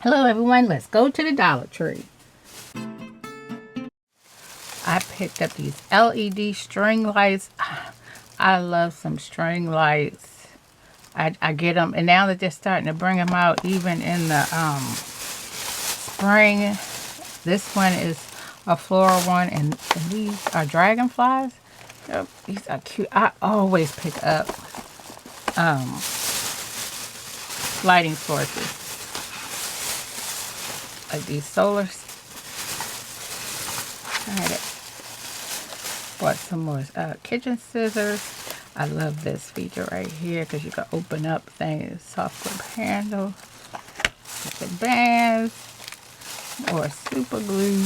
Hello everyone, let's go to the Dollar Tree. I picked up these LED string lights. I love some string lights. I get them, and now they're just starting to bring them out even in the spring. This one is a floral one, and these are dragonflies. Oh, these are cute. I always pick up lighting sources. Like these solars. I had it. Bought some more kitchen scissors. I love this feature right here because you can open up things. Soft grip handle. The bands. More super glue.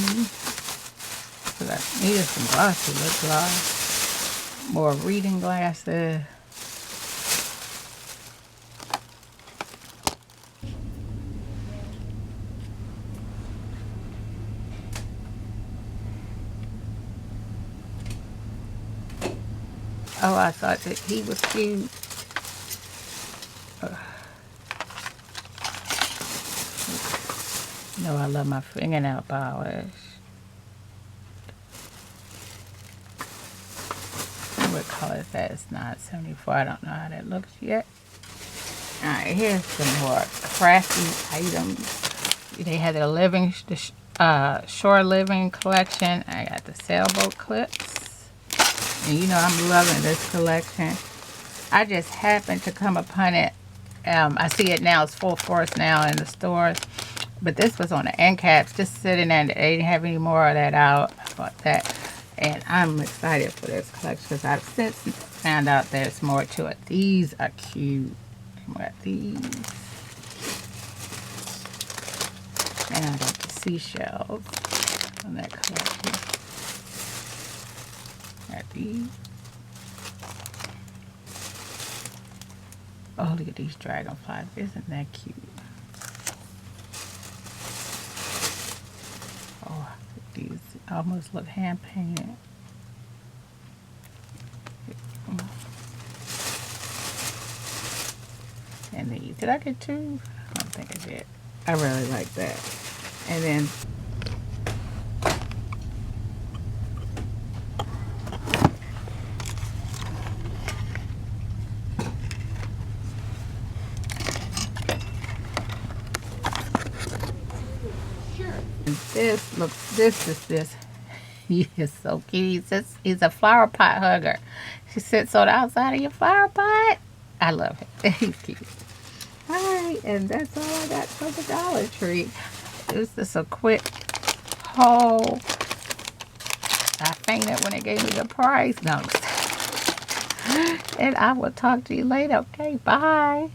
Because I needed some glossy lip gloss. More reading glasses. Oh, I thought that he was cute. You know I love my fingernail polish. What color is that? It's not 74. I don't know how that looks yet. Alright, here's some more crafty items. They had their shore living collection. I got the sailboat clips. And you know I'm loving this collection. I just happened to come upon it. I see it now. It's full force now in the stores. But this was on the end caps, just sitting there. They didn't have any more of that out. I bought that. And I'm excited for this collection because I've since found out there's more to it. These are cute. I got these. And I got the seashells on that collection. Got these. Oh, look at these dragonflies. Isn't that cute? Oh, these almost look hand painted. And these. Did I get two? I don't think I did. I really like that. And then this. He is so cute. He's a flower pot hugger. She sits on the outside of your flower pot. I love it. He's cute. Alright, and that's all I got for the Dollar Tree. It was just a quick haul. I fainted when it gave me the price. No. And I will talk to you later. Okay, bye.